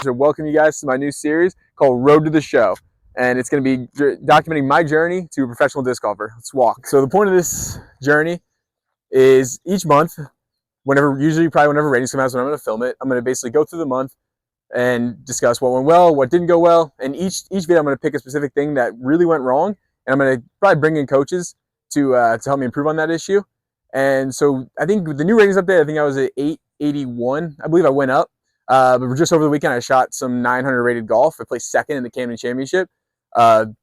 to welcome you guys to my new series called Road to the Show. And it's going to be documenting my journey to a professional disc golfer. Let's walk. So the point of this journey is each month, usually probably whenever ratings come out is when I'm going to film it. I'm going to basically go through the month and discuss what went well, what didn't go well. And each video I'm going to pick a specific thing that really went wrong. And I'm going to probably bring in coaches to help me improve on that issue. And so I think with the new ratings update, I think I was at 881. I believe I went up. But just over the weekend, I shot some 900 rated golf. I placed second in the Camden Championship.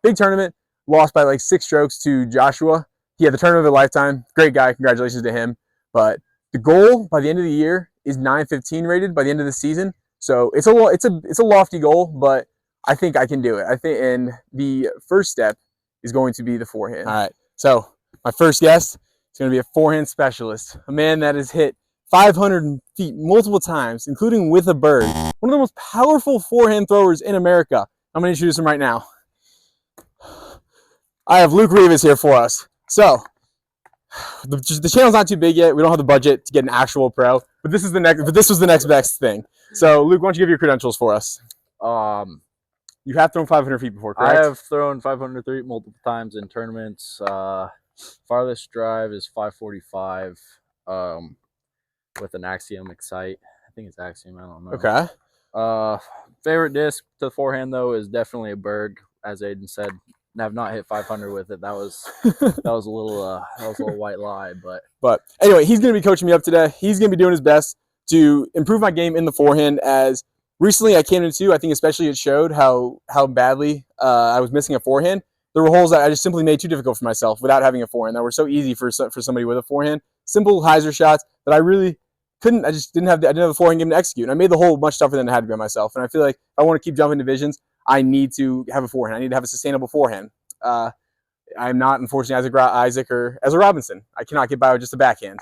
Big tournament. Lost by like 6 strokes to Joshua. He had the tournament of a lifetime. Great guy. Congratulations to him. But the goal by the end of the year is 915 rated by the end of the season. So it's a lofty goal, but I think I can do it. And the first step is going to be the forehand. All right. So my first guest is going to be a forehand specialist, a man that has hit 500 feet multiple times, including with a bird. One of the most powerful forehand throwers in America. I'm going to introduce him right now. I have Luke Rivas here for us. So, the channel's not too big yet. We don't have the budget to get an actual pro, but this was the next best thing. So, Luke, why don't you give your credentials for us? You have thrown 500 feet before, correct? I have thrown 500 feet multiple times in tournaments. Farthest drive is 545 with an Axiom Excite. I think it's Axiom. I don't know. Okay. Favorite disc to the forehand though is definitely a Berg. As Aiden said, I have not hit 500 with it. That was a little white lie, but anyway, he's going to be coaching me up today. He's going to be doing his best to improve my game in the forehand. As recently I came into, I think especially it showed how badly I was missing a forehand. There were holes that I just simply made too difficult for myself without having a forehand that were so easy for somebody with a forehand. Simple hyzer shots that I really couldn't. I just didn't have the forehand game to execute. And I made the hole much tougher than it had to be on myself. And I feel like if I want to keep jumping divisions, I need to have a forehand. I need to have a sustainable forehand. I'm not, unfortunately, Isaac or Ezra Robinson. I cannot get by with just a backhand.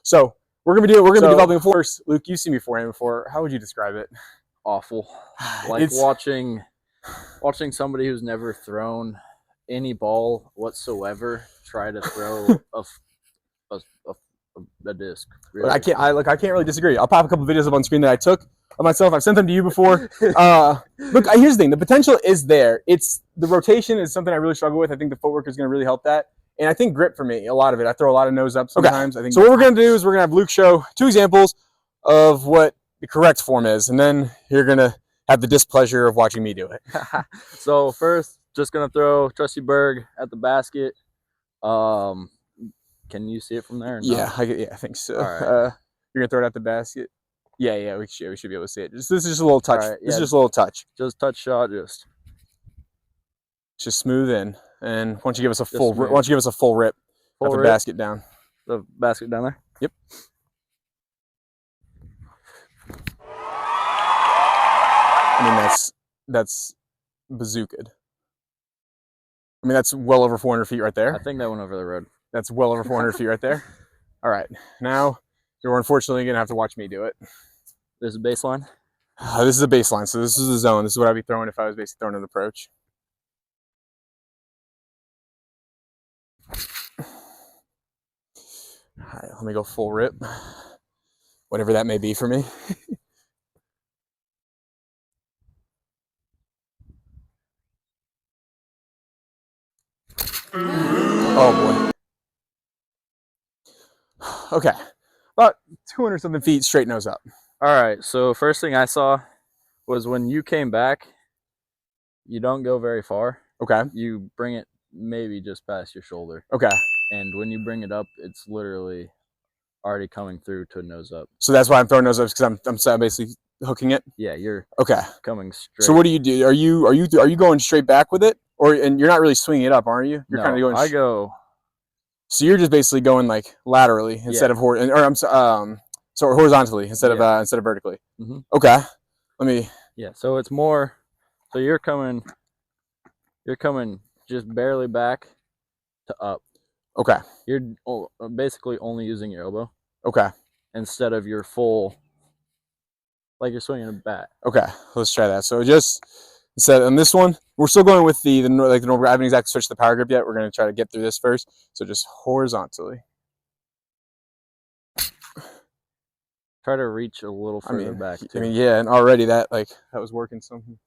So we're gonna be developing a forehand. Luke, you've seen me forehand before. How would you describe it? Awful. Like watching somebody who's never thrown any ball whatsoever try to throw a disc. Really. I can't really disagree. I'll pop a couple videos up on screen that I took of myself. I've sent them to you before. Look, here's the thing. The potential is there. It's the rotation is something I really struggle with. I think the footwork is going to really help that. And I think grip for me, a lot of it. I throw a lot of nose up sometimes. Okay. I think so what we're going to do is we're going to have Luke show 2 examples of what the correct form is. And then you're going to have the displeasure of watching me do it. So first, just going to throw trusty Berg at the basket. Can you see it from there? Yeah, I think so. All right. You're going to throw it at the basket? Yeah, we should be able to see it. This is just a little touch. Right, this is just a little touch. Just touch shot, just smooth in. And why don't you give us a full rip? Got the basket down. The basket down there? Yep. I mean that's bazookaed. I mean that's well over 400 feet right there. I think that went over the road. That's well over 400 feet right there. All right, now you're unfortunately gonna have to watch me do it. There's a baseline. This is a baseline, so this is the zone. This is what I'd be throwing if I was basically throwing an approach. All right, let me go full rip, whatever that may be for me. Oh boy. Okay, about 200 something feet straight nose up. All right, so first thing I saw was when you came back, you don't go very far. Okay. You bring it maybe just past your shoulder. Okay. And when you bring it up, it's literally already coming through to nose up. So that's why I'm throwing nose up, because I'm basically hooking it. Yeah, you're coming straight. So what do you do? Are you going straight back with it, and you're not really swinging it up, aren't you? You're kind of going. I go. So you're just basically going like laterally instead of horizontally instead of vertically. Mm-hmm. Okay. Let me. Yeah. So it's more. So you're coming just barely back to up. Okay. You're basically only using your elbow. Okay. Instead of your full, like you're swinging a bat. Okay. Let's try that. So just instead on this one, we're still going with the I haven't exactly switched the power grip yet. We're going to try to get through this first. So just horizontally. Try to reach a little I further mean, back too. I mean, yeah, and already that was working something.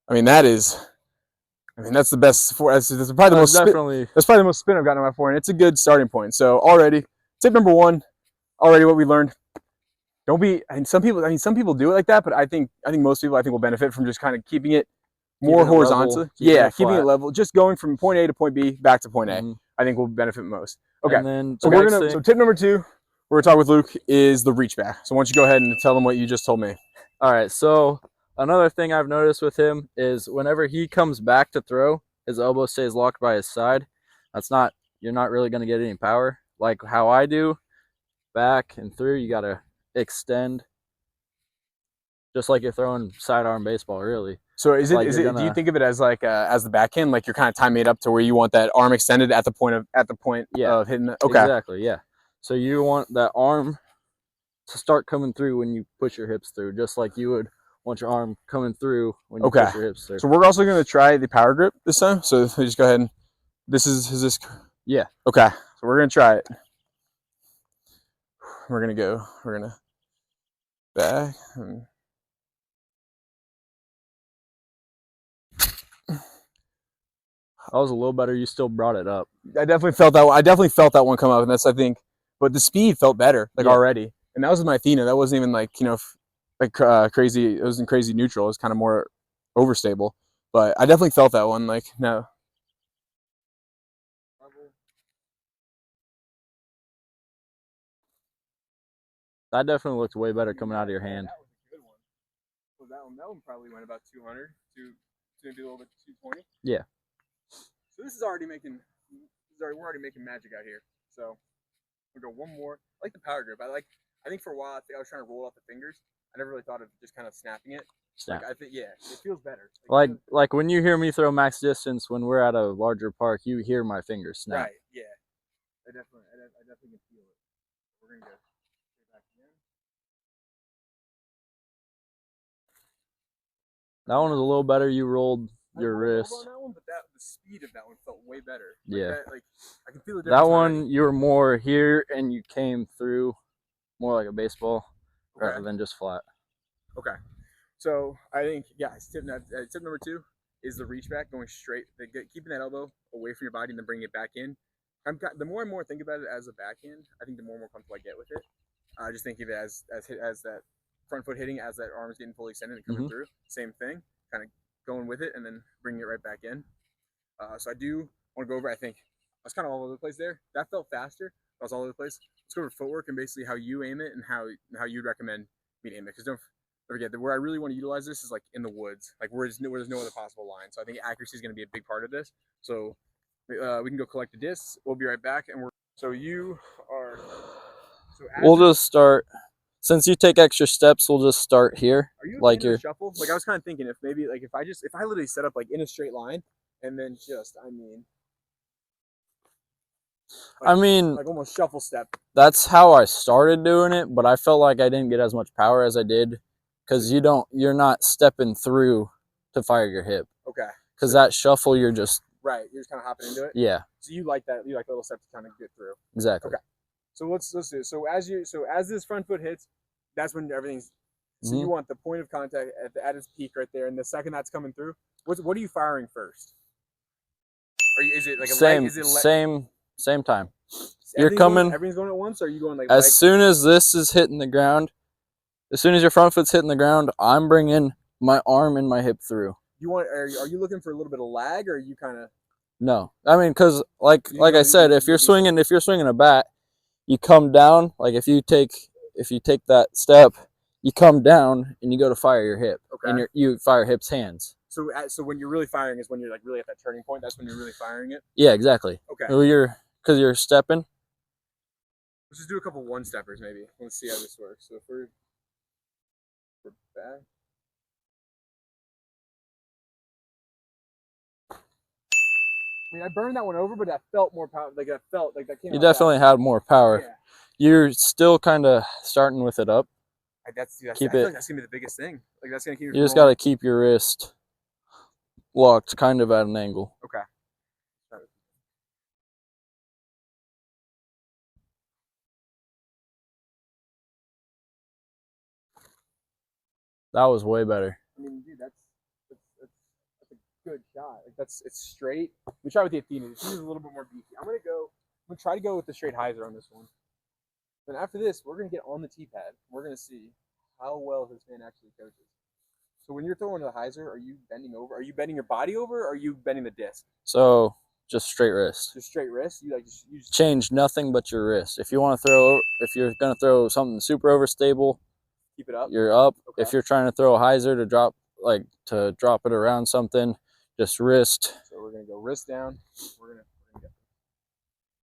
I mean, that's the best. That's probably the most spin. Definitely. That's probably the most spin I've gotten on my forehand. It's a good starting point. So already, tip number one, already what we learned. Don't be. And some people do it like that, but I think most people will benefit from just kind of keeping it more horizontal. Yeah, keeping it level. Just going from point A to point B back to point A. I think will benefit most. Okay. And then So so tip number two, we're gonna talk with Luke, is the reach back. So why don't you go ahead and tell them what you just told me. All right. So another thing I've noticed with him is whenever he comes back to throw, his elbow stays locked by his side. You're not really going to get any power. Like how I do, back and through, you got to extend. Just like you're throwing sidearm baseball, really. So do you think of it as like as the backhand, like you're kind of timing it up to where you want that arm extended at the point of hitting it? Okay. Exactly, yeah. So you want that arm to start coming through when you push your hips through, just like you would want your arm coming through when you push your hips through. So we're also going to try the power grip this time. So just go ahead and is this? Yeah. Okay. So we're going to try it. We're going to back. That was a little better. You still brought it up. I definitely felt that one come up, and that's, I think, but the speed felt better already. And that was with my Athena. That wasn't even like, crazy. It wasn't crazy neutral. It was kind of more overstable. But I definitely felt that one. Like, no. That definitely looked way better coming out of your hand. That was a good one. So that one probably went about 200 to maybe a little bit 220. Yeah. So we're already making magic out here. So we'll go one more. I like the power grip. I think for a while I was trying to roll off the fingers. I never really thought of just kind of snapping it. Snap. I think it feels better. Like when you hear me throw max distance when we're at a larger park, you hear my fingers snap. Right. Yeah. I definitely can feel it. We're gonna go back again. That one was a little better. You rolled your wrist. On that one, but the speed of that one felt way better. I can feel the difference. That one, you were more here and you came through more like a baseball rather than just flat. Okay. So I think, tip number two is the reach back, going straight, keeping that elbow away from your body and then bringing it back in. The more and more I think about it as a backhand, I think the more and more comfortable I get with it. I just think of it as that front foot hitting, as that arm is getting fully extended and coming through. Same thing, kind of going with it and then bringing it right back in. So I do want to go over, I think, I was kind of all over the place there. That felt faster. I was all over the place. Let's go over footwork and basically how you aim it and how you'd recommend me to aim it. Because don't forget that where I really want to utilize this is like in the woods, like where there's no other possible line. So I think accuracy is going to be a big part of this. So we can go collect the discs. We'll be right back. And we'll just start. Since you take extra steps, we'll just start here. Are you like your shuffle? Like I was kind of thinking if maybe like if I literally set up like in a straight line and then like almost shuffle step. That's how I started doing it, but I felt like I didn't get as much power as I did because you're not stepping through to fire your hip. Okay. Because that shuffle, you're just right. You're just kind of hopping into it. Yeah. So you like that? You like little steps to kind of get through. Exactly. Okay. So let's do it. So as this front foot hits, that's when everything's. So you want the point of contact at its peak right there, and the second that's coming through, what are you firing first? Is it like a same leg? Is it same time? Everything's going at once, or are you going like as soon as this is hitting the ground, as soon as your front foot's hitting the ground, I'm bringing my arm and my hip through. Are you looking for a little bit of lag, or are you kind of? No, I mean, because like I said, if you're swinging a bat, you come down. Like if you take that step, you come down and you go to fire your hip, and you fire hips hands. So when you're really firing is when you're like really at that turning point. That's when you're really firing it. Yeah, exactly. Okay. Well, because you're stepping. Let's just do a couple one steppers maybe. Let's see how this works. So if we're back. I mean, I burned that one over, but that felt more power. Like that felt like that came. You definitely had more power. Yeah. You're still kind of starting with it up. That's gonna be the biggest thing. Like that's gonna keep. You just gotta keep your wrist locked, kind of at an angle. Okay. That was way better. I mean, dude, that's a good shot. Like it's straight. We try with the Athena. The Athena's a little bit more beefy. I'm gonna try to go with the straight hyzer on this one. Then after this, we're gonna get on the tee pad. We're gonna see how well this man actually coaches. So when you're throwing the hyzer, are you bending over? Are you bending your body over? Or are you bending the disc? So just straight wrist. Just straight wrist. You just Change nothing but your wrist. If you want to throw, if you're gonna throw something super overstable, keep it up. You're up. Okay. If you're trying to throw a hyzer to drop it around something, just wrist. So we're gonna go wrist down. We're gonna get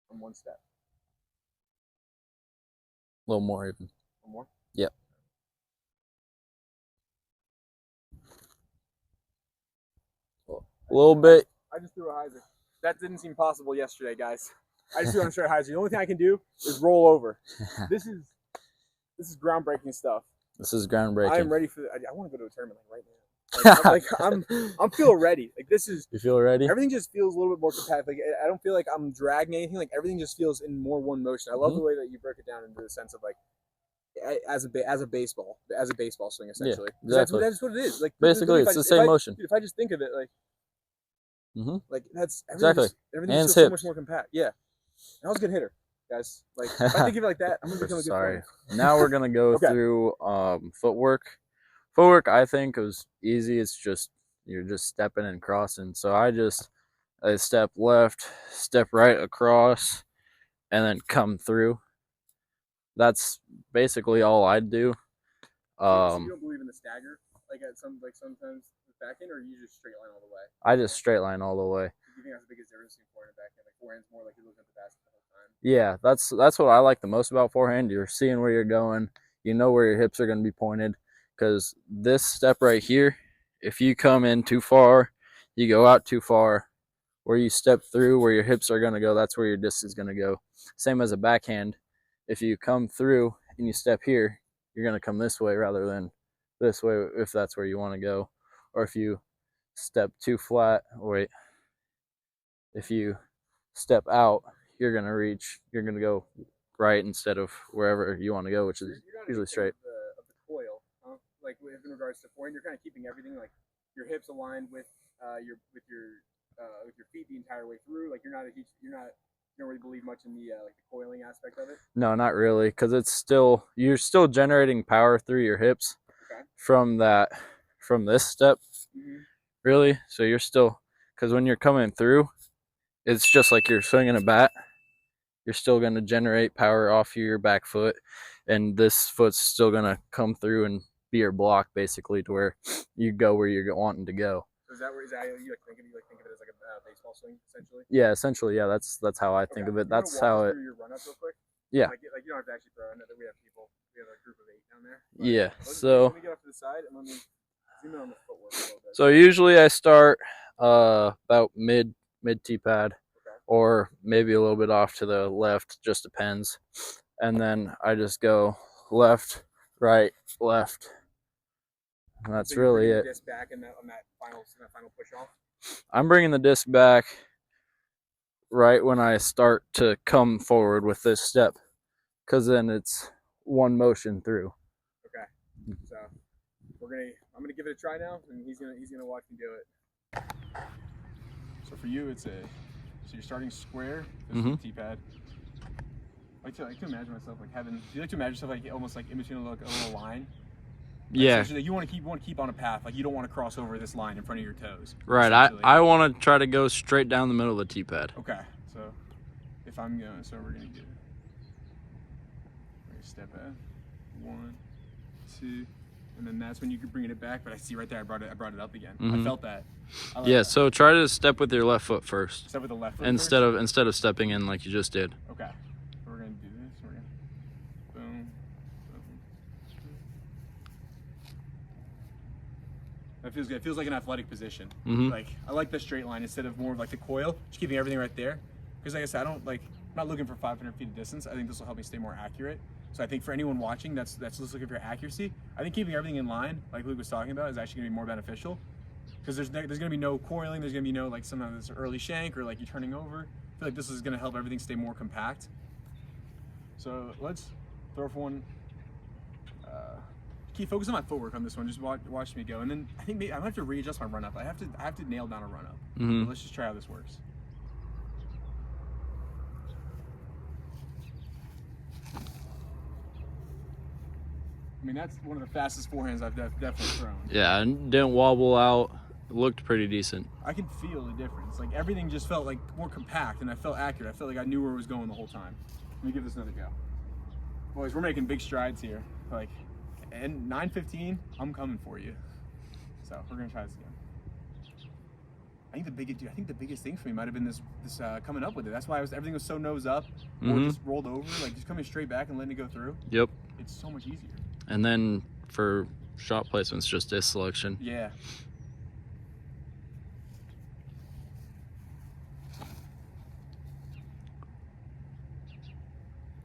from one step. A little more even. One more. Yep. A little bit. I just threw a hyzer. That didn't seem possible yesterday, guys. I just threw on a straight hyzer. The only thing I can do is roll over. This is groundbreaking stuff. This is groundbreaking. I'm ready for. I want to go to a tournament right now. I'm feeling ready. Like this is. You feel ready? Everything just feels a little bit more compact. Like I don't feel like I'm dragging anything. Like everything just feels in more one motion. I love the way that you broke it down into the sense of like as a baseball swing essentially. Yeah, exactly. That's what it is. Like basically, it's the same motion. If I just think of it like. Like that's exactly. Everything feels so much more compact. Yeah, and I was a good hitter, guys. Like if I think of it like that, I'm gonna become a good player. Now we're gonna go through footwork. Footwork, I think, was easy. It's just you're just stepping and crossing. So I step left, step right across, and then come through. That's basically all I'd do. So you don't believe in the stagger, like sometimes. Backhand, or you just straight line all the way? I just straight line all the way. Do you think that's the biggest difference between forehand and backhand? Like forehand's more like you're looking at the basket the whole time. Yeah, that's what I like the most about forehand. You're seeing where you're going. You know where your hips are going to be pointed. Because this step right here, if you come in too far, you go out too far. Where you step through, where your hips are going to go, that's where your disc is going to go. Same as a backhand. If you come through and you step here, you're going to come this way rather than this way if that's where you want to go. Or if you step too flat, if you step out, you're going to go right instead of wherever you want to go, which is usually straight. Of the coil, like in regards to forehand, you're kind of keeping everything like your hips aligned with your feet the entire way through. Like you don't really believe much in the like the coiling aspect of it. No, not really, because you're still generating power through your hips from this step, really. So you're still, because when you're coming through, it's just like you're swinging a bat. You're still going to generate power off your back foot, and this foot's still going to come through and be your block, basically, to where you go where you're wanting to go. So is that you think of it as like a baseball swing, essentially? Yeah, essentially, yeah. That's how I think of it. That's how it. Your run up real quick. Yeah. Like you don't have to actually throw. I know that we have a group of 8 down there. Yeah. So let me get off to the side and let me zoom in on the footwork a little bit. So usually I start about mid tee pad, or maybe a little bit off to the left, just depends. And then I just go left, right, left. And that's really it. Disc back on that final push off. I'm bringing the disc back right when I start to come forward with this step, because then it's one motion through. Okay. So I'm gonna give it a try now, and he's gonna watch me do it. So for you, so you're starting square. This is the tee pad. I like to imagine myself like having. Do you like to imagine yourself like almost like in between a little line? Yeah. You want to keep on a path. Like you don't want to cross over this line in front of your toes. Right. I want to try to go straight down the middle of the tee pad. Okay. So if I'm going, so we're gonna do. We're gonna step out. 1, 2. And then that's when you could bring it back. But I see right there, I brought it up again. I felt that. Like that. So try to step with your left foot first. Step with the left foot instead of stepping in like you just did. Okay. So we're gonna do this. We're gonna boom, boom. That feels good. It feels like an athletic position. Like I like the straight line instead of more of like the coil. Just keeping everything right there. Because like I said, I'm not looking for 500 feet of distance. I think this will help me stay more accurate. So I think for anyone watching that's just looking for accuracy, I think keeping everything in line, like Luke was talking about, is actually going to be more beneficial. Because there's going to be no coiling, there's going to be no like sometimes it's early shank or like you turning over. I feel like this is going to help everything stay more compact. So let's throw for one Keep focus on my footwork on this one. Just watch me go, and then I think maybe I might have to readjust my run up. I have to nail down a run up. Mm-hmm. So let's just try how this works. I mean, that's one of the fastest forehands I've definitely thrown. Yeah, and didn't wobble out. It looked pretty decent. I could feel the difference. Like everything just felt like more compact, and I felt accurate. I felt like I knew where it was going the whole time. Let me give this another go. Boys, we're making big strides here. Like, and 9:15, I'm coming for you. So we're gonna try this again. I think the biggest thing for me might have been this coming up with it. That's why everything was so nose up, or just rolled over, like just coming straight back and letting it go through. Yep. It's so much easier. And then for shot placements, just disc selection. Yeah.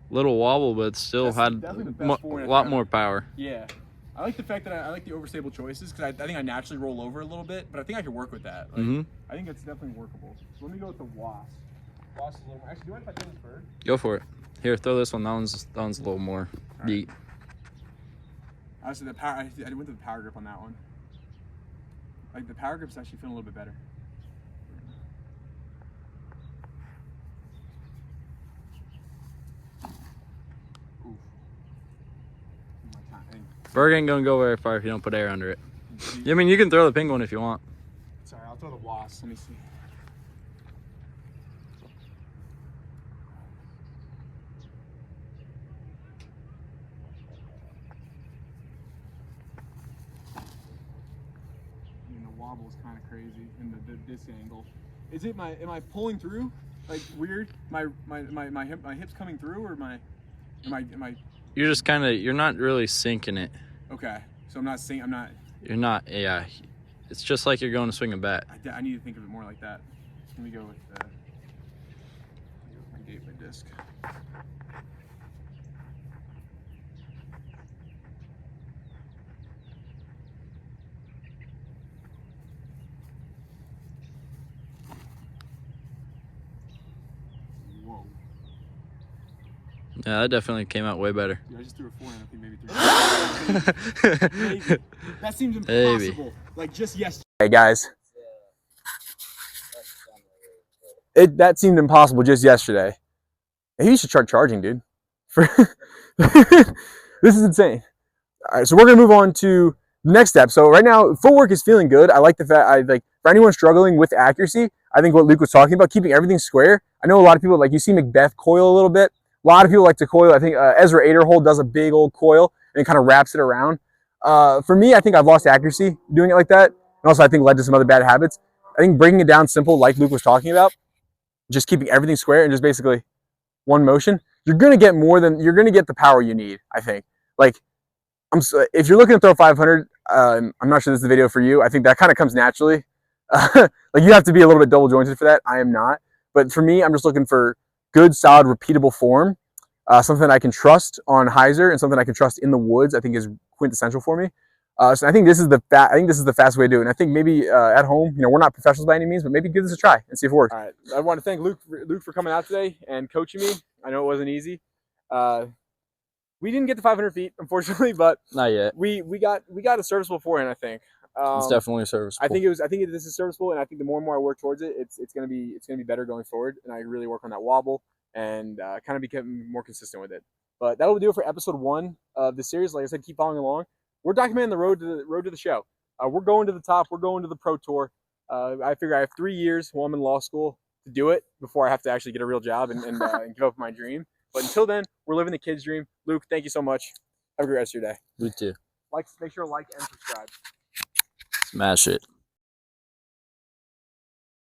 Little wobble, but still had a lot more power. Yeah. I like the fact that I like the overstable choices because I think I naturally roll over a little bit, but I think I can work with that. Like, I think it's definitely workable. So let me go with the wasp. Wasp is a little more. Actually, do you mind if I do this bird? Go for it. Here, throw this one. That one's a little more beat. Honestly, the power. I went to the power grip on that one. Like the power grip's actually feeling a little bit better. Bird ain't gonna go very far if you don't put air under it. I mean, you can throw the pink one if you want. Sorry, I'll throw the wasp. Let me see. I mean, the wobble is kind of crazy in this angle. Is it am I pulling through like weird? My hips coming through, or am I? You're just kind of, you're not really sinking it. Okay, so I'm not. You're not, yeah. It's just like you're going to swing a bat. I need to think of it more like that. Let me go with my gateway disc. Whoa. Yeah, that definitely came out way better. Dude, I just threw a forehand. I think maybe 3. Maybe. That seems impossible. Maybe. Like just yesterday. Hey guys. That seemed impossible just yesterday. Maybe you should start charging, dude. This is insane. All right, so we're gonna move on to the next step. So right now, footwork is feeling good. I like the fact for anyone struggling with accuracy, I think what Luke was talking about, keeping everything square. I know a lot of people, like you see Macbeth coil a little bit. A lot of people like to coil. I think Ezra Aderhold does a big old coil and kind of wraps it around. For me, I think I've lost accuracy doing it like that. And also I think led to some other bad habits. I think breaking it down simple, like Luke was talking about, just keeping everything square and just basically one motion, you're going to get the power you need, I think. Like, if you're looking to throw 500, I'm not sure this is the video for you. I think that kind of comes naturally. Like, you have to be a little bit double jointed for that. I am not. But for me, I'm just looking for good, solid, repeatable form. Something I can trust on hyzer and something I can trust in the woods, I think is quintessential for me. So I think this is the fast way to do it. And I think maybe at home, we're not professionals by any means, but maybe give this a try and see if it works. All right, I want to thank Luke for coming out today and coaching me. I know it wasn't easy. We didn't get the 500 feet, unfortunately, but not yet. We got a serviceable forehand, I think. It's definitely serviceable. I think this is serviceable, and I think the more and more I work towards it, it's gonna be better going forward. And I really work on that wobble and kind of become more consistent with it. But that will do it for episode 1 of the series. Like I said, keep following along. We're documenting the road to the show. We're going to the top. We're going to the pro tour. I figure I have 3 years while I'm in law school to do it before I have to actually get a real job and give up my dream. But until then, we're living the kid's dream. Luke, thank you so much. Have a great rest of your day. You too. Make sure to like and subscribe. Smash it.